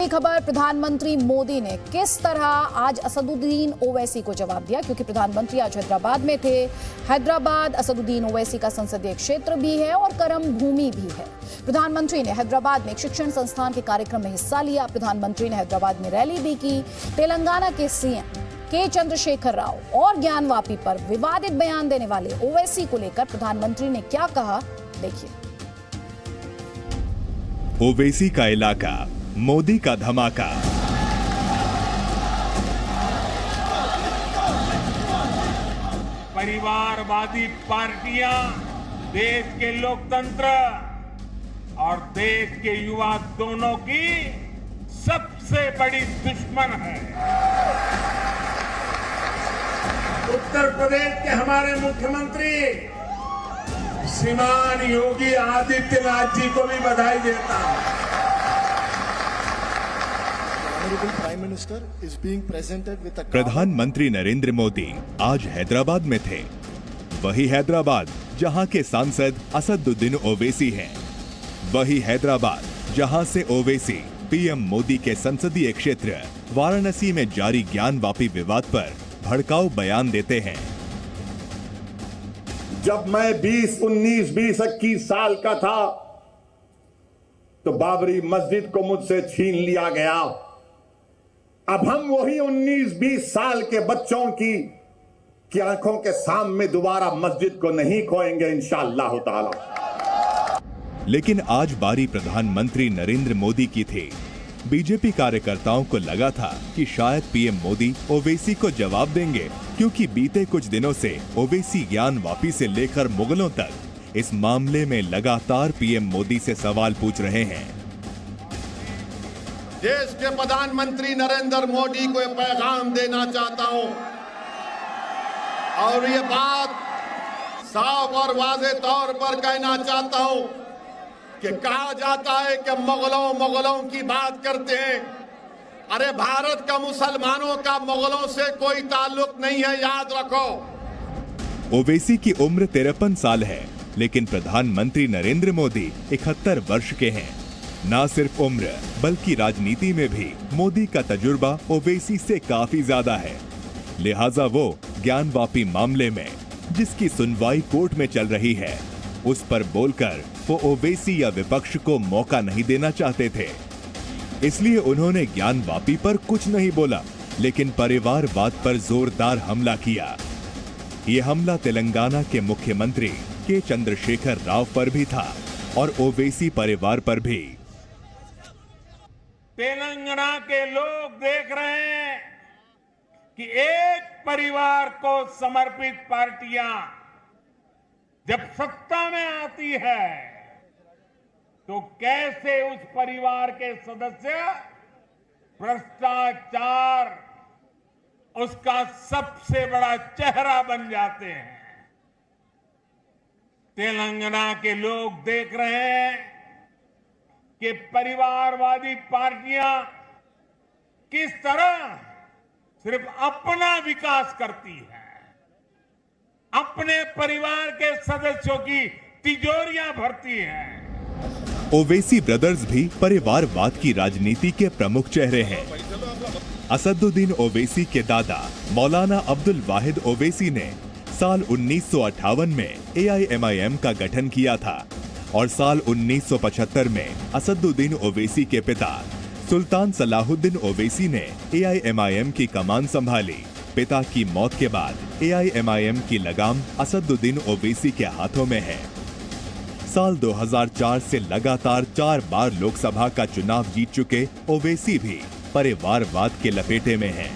खबर, प्रधानमंत्री मोदी ने किस तरह आज असदुद्दीन ओवैसी को जवाब दिया, क्योंकि प्रधानमंत्री आज हैदराबाद में थे। हैदराबाद असदुद्दीन ओवैसी का संसदीय क्षेत्र भी है और कर्म भूमि भी है। प्रधानमंत्री ने हैदराबाद में एक शिक्षण संस्थान के कार्यक्रम में हिस्सा लिया। प्रधानमंत्री ने हैदराबाद में रैली भी की। तेलंगाना के सीएम के चंद्रशेखर राव और ज्ञानवापी पर विवादित बयान देने वाले ओवैसी को लेकर प्रधानमंत्री ने क्या कहा, देखिए। ओवैसी का इलाका, मोदी का धमाका। परिवारवादी पार्टियां देश के लोकतंत्र और देश के युवा दोनों की सबसे बड़ी दुश्मन है। उत्तर प्रदेश के हमारे मुख्यमंत्री श्रीमान योगी आदित्यनाथ जी को भी बधाई देता हूं। प्रधानमंत्री नरेंद्र मोदी आज हैदराबाद में थे। वही हैदराबाद जहां के सांसद असदुद्दीन ओवैसी हैं। वही हैदराबाद जहां से ओवैसी पीएम मोदी के संसदीय क्षेत्र वाराणसी में जारी ज्ञानवापी विवाद पर भड़काऊ बयान देते हैं। जब मैं 20, 19, 20, 21 साल का था तो बाबरी मस्जिद को मुझसे छीन लिया गया। अब हम वही 19, 20 साल के बच्चों की आंखों के सामने दोबारा मस्जिद को नहीं खोएंगे इंशाअल्लाह ताला। लेकिन आज बारी प्रधानमंत्री नरेंद्र मोदी की थी। बीजेपी कार्यकर्ताओं को लगा था कि शायद पीएम मोदी ओवैसी को जवाब देंगे, क्योंकि बीते कुछ दिनों से ओवैसी ज्ञानवापी से लेकर मुगलों तक इस मामले में लगातार पीएम मोदी से सवाल पूछ रहे हैं। देश के प्रधानमंत्री नरेंद्र मोदी को पैगाम देना चाहता हूं और ये बात साफ और वाज़ेह तौर पर कहना चाहता हूं कि कहा जाता है कि मुगलों की बात करते हैं। अरे भारत का मुसलमानों का मुगलों से कोई ताल्लुक नहीं है, याद रखो। ओवैसी की उम्र 53 साल है, लेकिन प्रधानमंत्री नरेंद्र मोदी 71 वर्ष के हैं। न सिर्फ उम्र बल्कि राजनीति में भी मोदी का तजुर्बा ओवैसी से काफी ज्यादा है। लिहाजा वो ज्ञानवापी मामले में जिसकी सुनवाई कोर्ट में चल रही है, उस पर बोलकर वो ओवैसी या विपक्ष को मौका नहीं देना चाहते थे। इसलिए उन्होंने ज्ञानवापी पर कुछ नहीं बोला, लेकिन परिवारवाद पर जोरदार हमला किया। ये हमला तेलंगाना के मुख्यमंत्री के चंद्रशेखर राव पर भी था और ओवैसी परिवार पर भी। तेलंगाना के लोग देख रहे हैं कि एक परिवार को समर्पित पार्टियां जब सत्ता में आती है तो कैसे उस परिवार के सदस्य भ्रष्टाचार उसका सबसे बड़ा चेहरा बन जाते हैं। तेलंगाना के लोग देख रहे हैं कि परिवारवादी पार्टियां किस तरह सिर्फ अपना विकास करती है, अपने परिवार के सदस्यों की तिजोरियां भरती हैं। ओवैसी ब्रदर्स भी परिवारवाद की राजनीति के प्रमुख चेहरे हैं। असदुद्दीन ओवैसी के दादा मौलाना अब्दुल वाहिद ओवैसी ने साल 1958 में AIMIM का गठन किया था और साल 1975 में असदुद्दीन ओवैसी के पिता सुल्तान सलाहुद्दीन ओवैसी ने AIMIM की कमान संभाली। पिता की मौत के बाद AIMIM की लगाम असदुद्दीन ओवैसी के हाथों में है। साल 2004 से लगातार 4 बार लोकसभा का चुनाव जीत चुके ओवैसी भी परिवारवाद के लपेटे में हैं।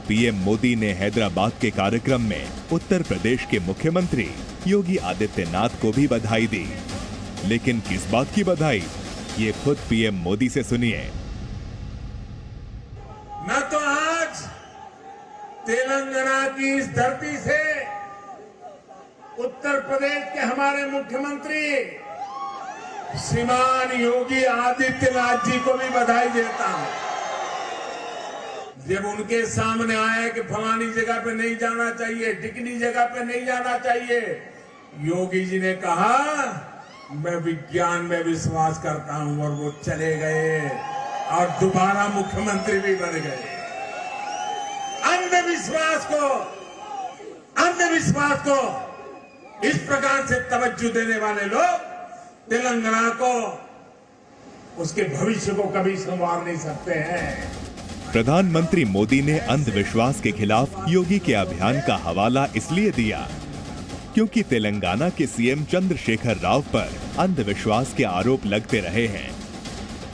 पीएम मोदी ने हैदराबाद के कार्यक्रम में उत्तर प्रदेश के मुख्यमंत्री योगी आदित्यनाथ को भी बधाई दी। लेकिन किस बात की बधाई, ये खुद पीएम मोदी से सुनिए। मैं तो आज तेलंगाना की इस धरती से उत्तर प्रदेश के हमारे मुख्यमंत्री श्रीमान योगी आदित्यनाथ जी को भी बधाई देता हूं। जब उनके सामने आया कि फलानी जगह पे नहीं जाना चाहिए, टिकनी जगह पे नहीं जाना चाहिए, योगी जी ने कहा मैं विज्ञान में विश्वास करता हूं और वो चले गए। और दोबारा मुख्यमंत्री भी बन गए। अंधविश्वास को इस प्रकार से तवज्जो देने वाले लोग तेलंगाना को, उसके भविष्य को कभी संवार नहीं सकते हैं। प्रधानमंत्री मोदी ने अंधविश्वास के खिलाफ योगी के अभियान का हवाला इसलिए दिया क्योंकि तेलंगाना के सीएम चंद्रशेखर राव पर अंधविश्वास के आरोप लगते रहे हैं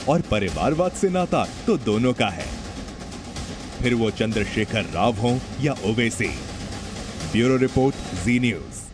और परिवारवाद से नाता तो दोनों का है, फिर वो चंद्रशेखर राव हों या ओवैसी। ब्यूरो रिपोर्ट, जी न्यूज।